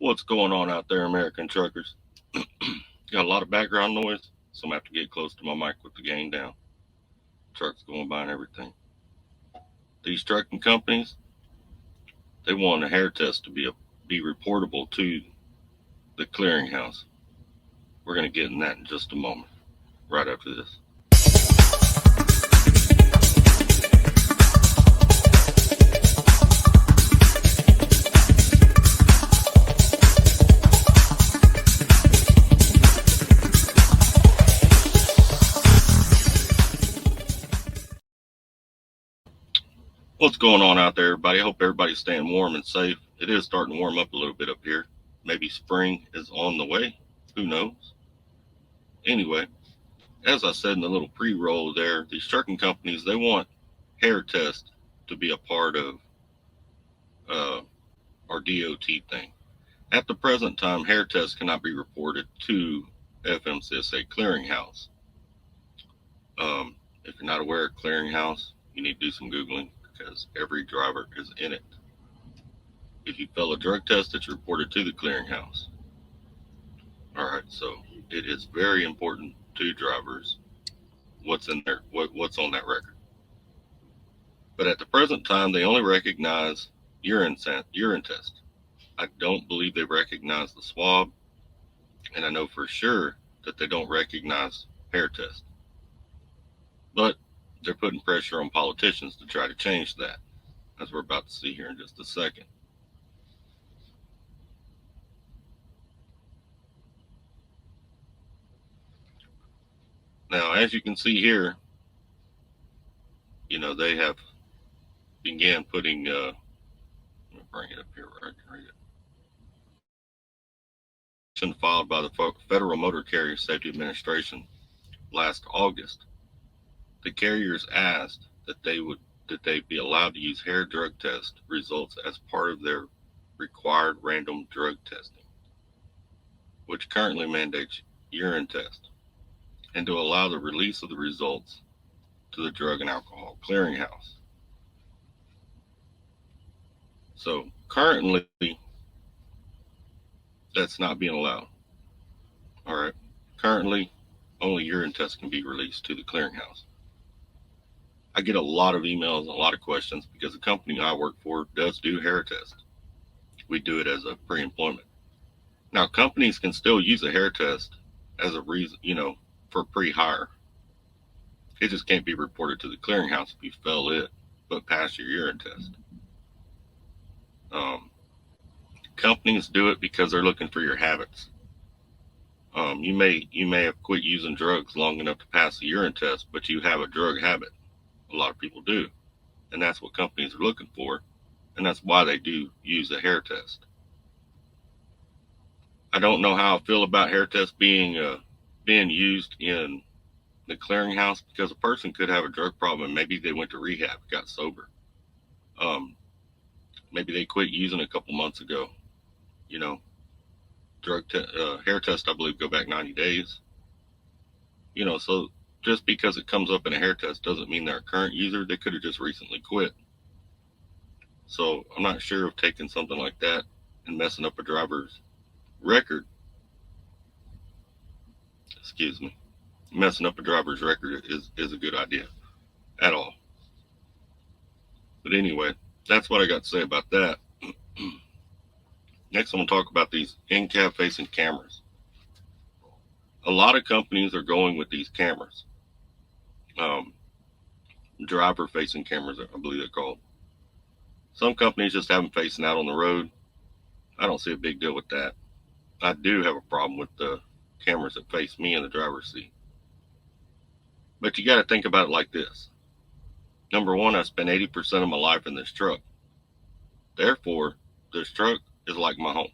What's going on out there, American truckers? Got a lot of background noise, so I'm gonna have to get close to my mic with the gain down. Trucks going by and everything. These trucking companies, they want a hair test to be reportable to the clearinghouse. We're gonna get in that in just a moment, right after this. What's going on out there, everybody? I hope everybody's staying warm and safe. It is starting to warm up a little bit up here. Maybe spring is on the way. Who knows? Anyway, as I said in the little pre-roll there, these trucking companies, they want hair tests to be a part of our DOT thing. At the present time, hair tests cannot be reported to FMCSA Clearinghouse. If you're not aware of Clearinghouse, you need to do some Googling because every driver is in it. If you fail a drug test, it's reported to the Clearinghouse. All right, so it is very important to drivers what's in there, what's on that record. But at the present time, they only recognize urine test. I don't believe they recognize the swab, and I know for sure that they don't recognize hair test. But they're putting pressure on politicians to try to change that, as we're about to see here in just a second. Now, as you can see here, they have began putting, let me bring it up here where I can read it. Filed by the Federal Motor Carrier Safety Administration last August. The carriers asked that they be allowed to use hair drug test results as part of their required random drug testing, which currently mandates urine test, and to allow the release of the results to the Drug and Alcohol Clearinghouse. So currently, that's not being allowed. All right. Currently, only urine tests can be released to the clearinghouse. I get a lot of emails and a lot of questions because the company I work for does do hair tests. We do it as a pre-employment. Now, companies can still use a hair test as a reason, for pre-hire. It just can't be reported to the clearinghouse if you fail it, but pass your urine test. Companies do it because they're looking for your habits. You may have quit using drugs long enough to pass the urine test, but you have a drug habit. A lot of people do, and that's what companies are looking for, and that's why they do use a hair test. I don't know how I feel about hair tests being used in the clearinghouse because a person could have a drug problem and maybe they went to rehab, got sober. Maybe they quit using a couple months ago. Hair test, I believe, go back 90 days. So just because it comes up in a hair test doesn't mean they're a current user. They could have just recently quit. So I'm not sure if taking something like that and messing up a driver's record, messing up a driver's record is a good idea at all. But anyway, that's what I got to say about that. Next, I'm going to talk about these in-cab facing cameras. A lot of companies are going with these cameras. Driver facing cameras, I believe they're called. Some companies just have them facing out on the road. I don't see a big deal with that. I do have a problem with the cameras that face me in the driver's seat. But you got to think about it like this. Number one, I spent 80% of my life in this truck. Therefore, this truck is like my home.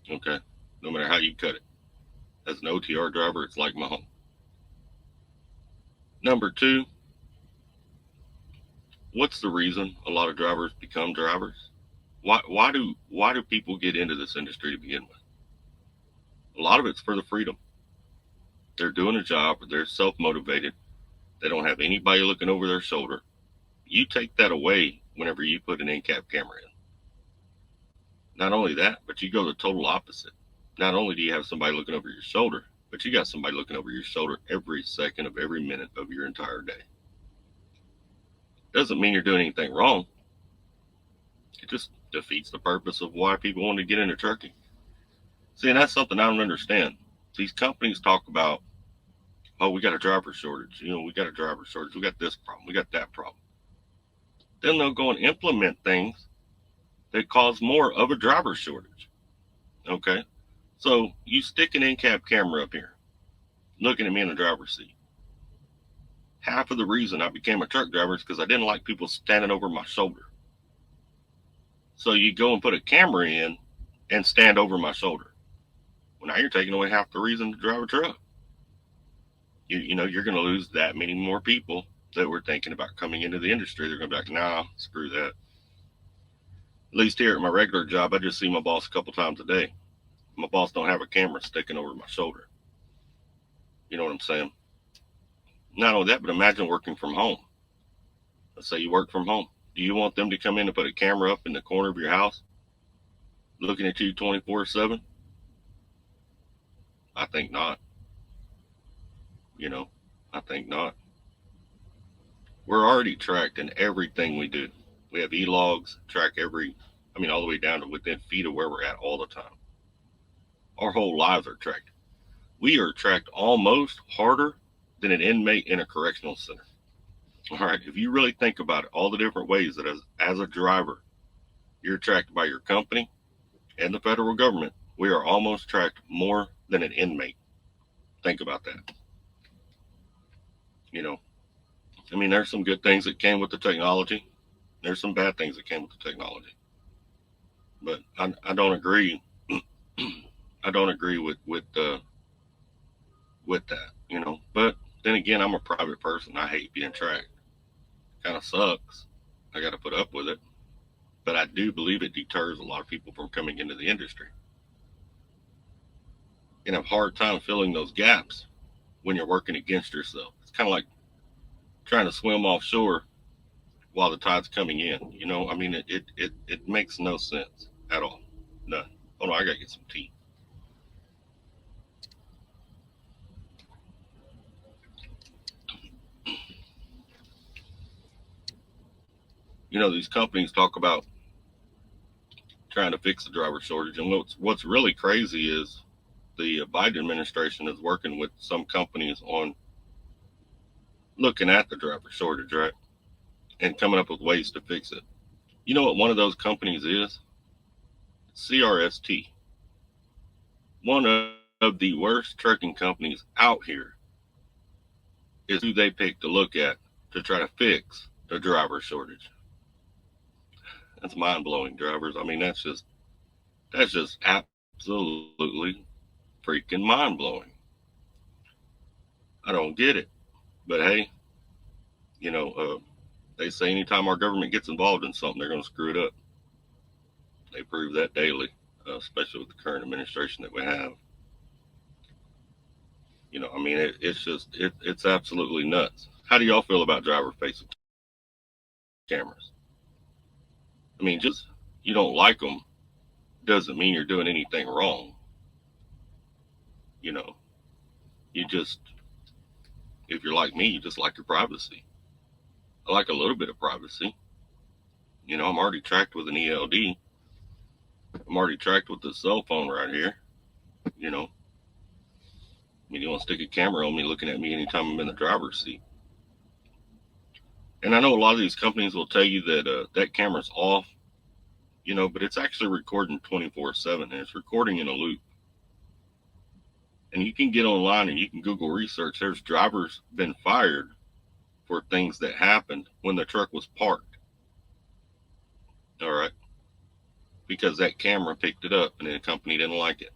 Okay? No matter how you cut it. As an OTR driver, it's like my home. Number two, what's the reason a lot of drivers become drivers? Why do people get into this industry to begin with? A lot of it's for the freedom. They're doing a job, they're self-motivated. They don't have anybody looking over their shoulder. You take that away whenever you put an in-cab camera in. Not only that, but you go the total opposite. Not only do you have somebody looking over your shoulder, but you got somebody looking over your shoulder every second of every minute of your entire day. Doesn't mean you're doing anything wrong. It just defeats the purpose of why people want to get into trucking. See, and that's something I don't understand. These companies talk about, oh, we got a driver shortage. We got a driver shortage. We got this problem. We got that problem. Then they'll go and implement things that cause more of a driver shortage. Okay? So you stick an in-cab camera up here, looking at me in the driver's seat. Half of the reason I became a truck driver is because I didn't like people standing over my shoulder. So you go and put a camera in and stand over my shoulder. Well, now you're taking away half the reason to drive a truck. You're going to lose that many more people that were thinking about coming into the industry. They're going to be like, nah, screw that. At least here at my regular job, I just see my boss a couple times a day. My boss don't have a camera sticking over my shoulder. You know what I'm saying? Not only that, but imagine working from home. Let's say you work from home. Do you want them to come in and put a camera up in the corner of your house looking at you 24/7? I think not. I think not. We're already tracked in everything we do. We have e-logs, track all the way down to within feet of where we're at all the time. Our whole lives are tracked. We are tracked almost harder than an inmate in a correctional center. All right, if you really think about it, all the different ways that as a driver, you're tracked by your company and the federal government, we are almost tracked more than an inmate. Think about that. There's some good things that came with the technology. There's some bad things that came with the technology. But I don't agree. I don't agree with that. But then again, I'm a private person. I hate being tracked. Kind of sucks. I got to put up with it. But I do believe it deters a lot of people from coming into the industry. You have a hard time filling those gaps when you're working against yourself. It's kind of like trying to swim offshore while the tide's coming in. It makes no sense at all. None. Hold on, I gotta get some tea. These companies talk about trying to fix the driver shortage, and what's really crazy is the Biden administration is working with some companies on looking at the driver shortage, right, and coming up with ways to fix it. You know what one of those companies is? CRST. One of the worst trucking companies out here is who they pick to look at to try to fix the driver shortage. That's mind-blowing, drivers. That's just absolutely freaking mind-blowing. I don't get it. But hey, they say anytime our government gets involved in something, they're going to screw it up. They prove that daily, especially with the current administration that we have. It's absolutely nuts. How do y'all feel about driver-facing cameras? Just you don't like them doesn't mean you're doing anything wrong. You just, if you're like me, you just like your privacy. I like a little bit of privacy. I'm already tracked with an ELD. I'm already tracked with the cell phone right here. You want to stick a camera on me looking at me anytime I'm in the driver's seat. And I know a lot of these companies will tell you that that camera's off, but it's actually recording 24/7, and it's recording in a loop. And you can get online and you can Google research. There's drivers been fired for things that happened when the truck was parked. All right. Because that camera picked it up and the company didn't like it.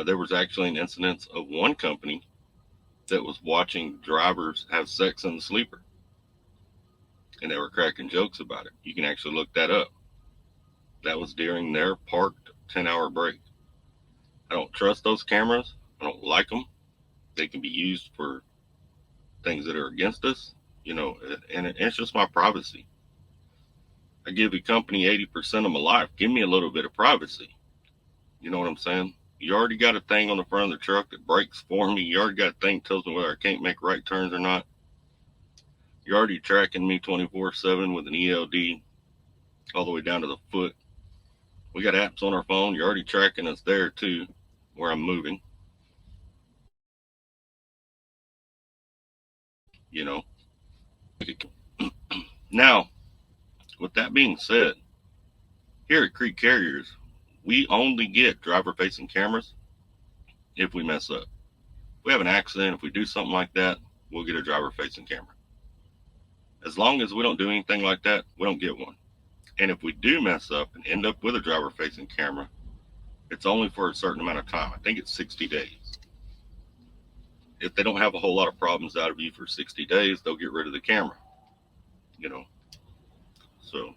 There was actually an incident of one company that was watching drivers have sex in the sleeper. And they were cracking jokes about it. You can actually look that up. That was during their parked 10-hour break. I don't trust those cameras. I don't like them. They can be used for things that are against us, and it's just my privacy. I give the company 80% of my life. Give me a little bit of privacy. You know what I'm saying? You already got a thing on the front of the truck that brakes for me. You already got a thing that tells me whether I can't make right turns or not. You're already tracking me 24/7 with an ELD all the way down to the foot. We got apps on our phone. You're already tracking us there too, where I'm moving. You know. Now, with that being said, here at Creek Carriers, we only get driver-facing cameras if we mess up. If we have an accident, if we do something like that, we'll get a driver-facing camera. As long as we don't do anything like that, we don't get one. And if we do mess up and end up with a driver-facing camera, it's only for a certain amount of time. I think it's 60 days. If they don't have a whole lot of problems out of you for 60 days, they'll get rid of the camera. You know, so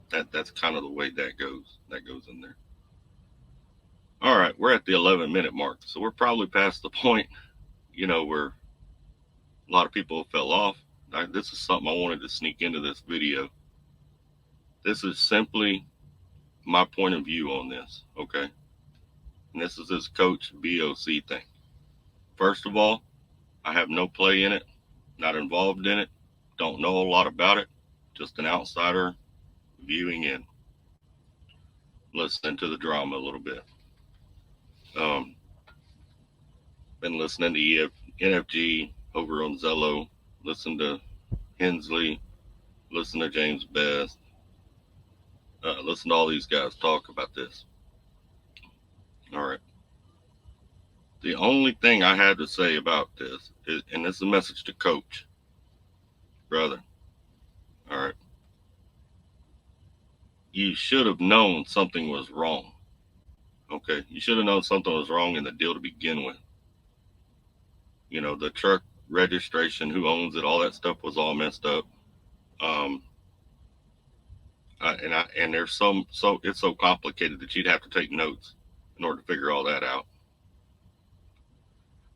that's kind of the way that goes. That goes in there. All right, we're at the 11-minute mark, so we're probably past the point, where a lot of people fell off. This is something I wanted to sneak into this video. This is simply my point of view on this, okay? And this is this coach BOC thing. First of all, I have no play in it, not involved in it, don't know a lot about it, just an outsider viewing in, listening to the drama a little bit. Been listening to NFG over on Zello, listen to Hensley, listen to James Best, listen to all these guys talk about this. All right. The only thing I had to say about this is, and this is a message to Coach, brother. All right. You should have known something was wrong. Okay. You should have known something was wrong in the deal to begin with. The truck registration, who owns it, all that stuff was all messed up. And there's so it's so complicated that you'd have to take notes in order to figure all that out.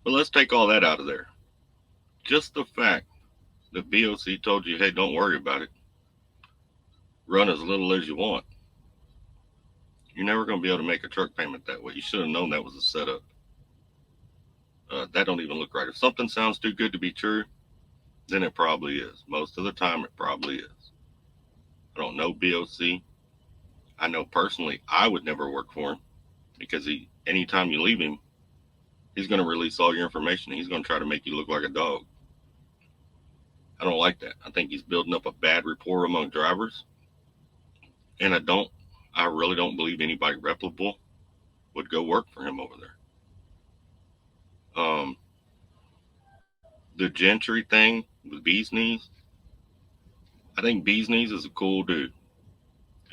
But let's take all that out of there. Just the fact that BOC told you, hey, don't worry about it. Run as little as you want. You're never going to be able to make a truck payment that way. You should have known that was a setup. That don't even look right. If something sounds too good to be true, then it probably is. Most of the time, it probably is. I don't know BOC. I know personally I would never work for him because anytime you leave him, he's going to release all your information. He's going to try to make you look like a dog. I don't like that. I think he's building up a bad rapport among drivers. And I really don't believe anybody reputable would go work for him over there. The Gentry thing with Bee's Knees, I think Bee's Knees is a cool dude.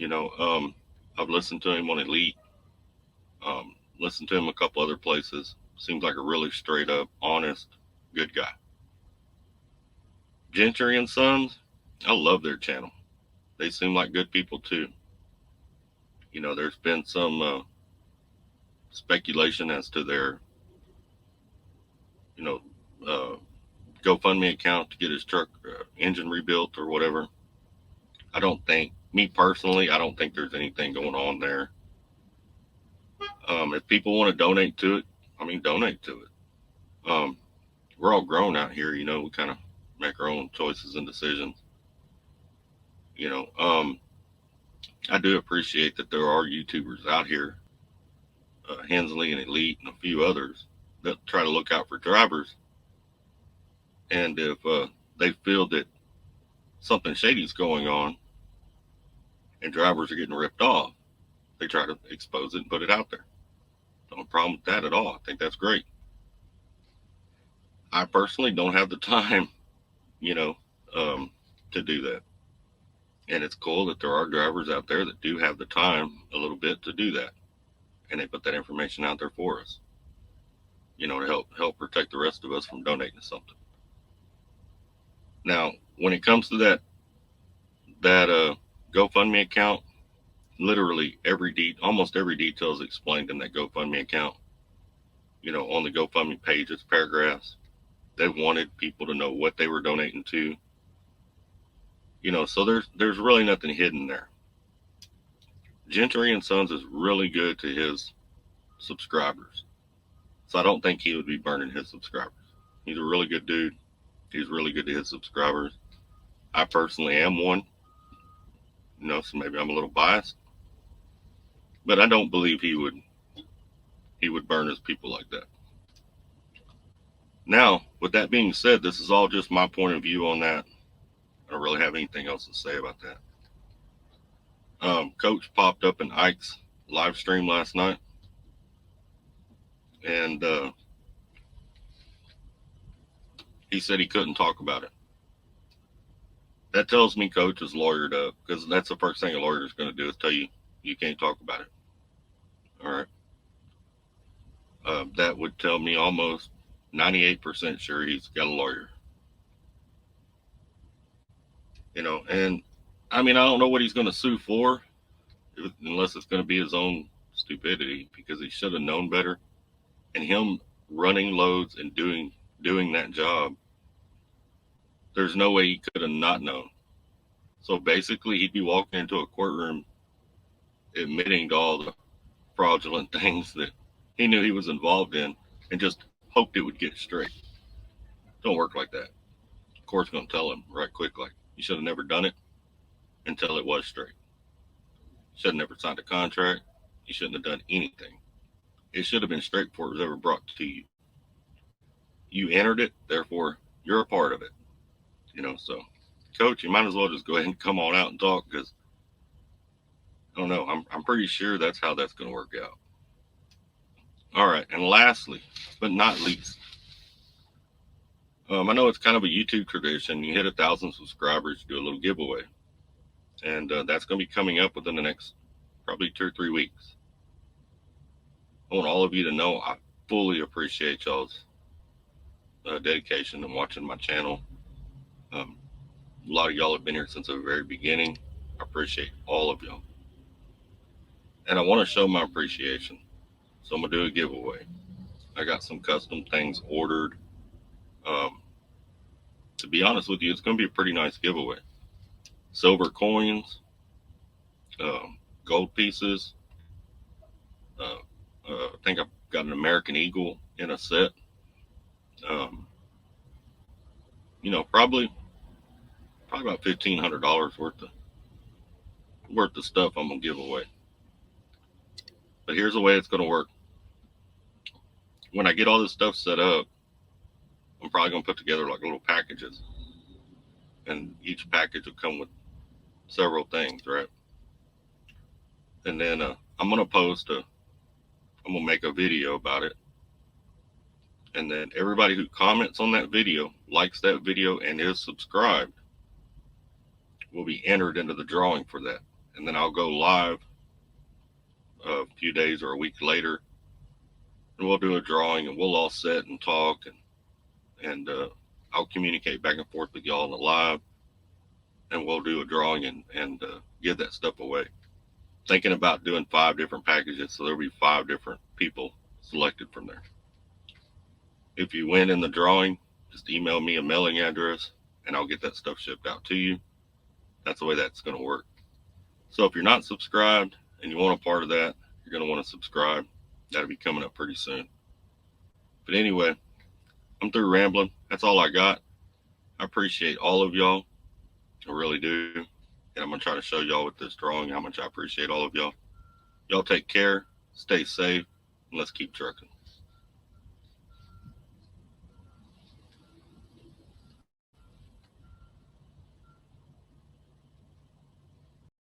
I've listened to him on Elite, listened to him a couple other places. Seems like a really straight up, honest, good guy. Gentry and Sons, I love their channel. They seem like good people too. There's been some speculation as to their, GoFundMe account to get his truck engine rebuilt or whatever. Me personally, I don't think there's anything going on there. If people want to donate to it, donate to it. We're all grown out here, we kind of make our own choices and decisions. I do appreciate that there are YouTubers out here, Hensley and Elite and a few others, that try to look out for drivers. And if they feel that something shady is going on and drivers are getting ripped off, they try to expose it and put it out there. No problem with that at all. I think that's great. I personally don't have the time, to do that. And it's cool that there are drivers out there that do have the time a little bit to do that. And they put that information out there for us, to help protect the rest of us from donating to something. Now, when it comes to that GoFundMe account, literally almost every detail is explained in that GoFundMe account. On the GoFundMe page, it's paragraphs. They wanted people to know what they were donating to. So there's really nothing hidden there. Gentry and Sons is really good to his subscribers. So I don't think he would be burning his subscribers. He's a really good dude. He's really good to his subscribers. I personally am one, so maybe I'm a little biased, but I don't believe he would burn his people like that. Now, with that being said, this is all just my point of view on that. I don't really have anything else to say about that. Coach popped up in Ike's live stream last night, and he said he couldn't talk about it. That tells me Coach is lawyered up, because that's the first thing a lawyer is going to do, is tell you you can't talk about it. All right. That would tell me almost 98% sure he's got a lawyer. And I mean, I don't know what he's going to sue for, unless it's going to be his own stupidity, because he should have known better. And him running loads and doing that job, there's no way he could have not known. So basically, he'd be walking into a courtroom admitting to all the fraudulent things that he knew he was involved in, and just hoped it would get straight. Don't work like that. The court's going to tell him right quick, like, you should have never done it until it was straight. You should have never signed a contract. You shouldn't have done anything. It should have been straight before it was ever brought to you. You entered it, therefore you're a part of it. So Coach, you might as well just go ahead and come on out and talk, because I don't know. I'm pretty sure that's how that's going to work out. All right, and lastly, but not least, I know it's kind of a YouTube tradition. You hit 1,000 subscribers, you do a little giveaway, and that's going to be coming up within the next probably 2 or 3 weeks. I want all of you to know I fully appreciate y'all's dedication and watching my channel. A lot of y'all have been here since the very beginning. I appreciate all of y'all, and I want to show my appreciation. So I'm going to do a giveaway. I got some custom things ordered. To be honest with you, it's going to be a pretty nice giveaway. Silver coins, gold pieces. I think I've got an American Eagle in a set. Probably about $1,500 worth of stuff I'm going to give away. But here's the way it's going to work. When I get all this stuff set up, I'm probably going to put together like little packages. And each package will come with several things, right? And then I'm going to make a video about it. And then everybody who comments on that video, likes that video, and is subscribed will be entered into the drawing for that. And then I'll go live a few days or a week later, and we'll do a drawing, and we'll all sit and talk, and I'll communicate back and forth with y'all on the live, and we'll do a drawing and give that stuff away. Thinking about doing 5 different packages, so there'll be 5 different people selected from there. If you win in the drawing, just email me a mailing address, and I'll get that stuff shipped out to you. That's the way that's going to work. So if you're not subscribed and you want a part of that, you're going to want to subscribe. That'll be coming up pretty soon. But anyway, I'm through rambling. That's all I got. I appreciate all of y'all. I really do. And I'm going to try to show y'all with this drawing how much I appreciate all of y'all. Y'all take care, stay safe, and let's keep trucking.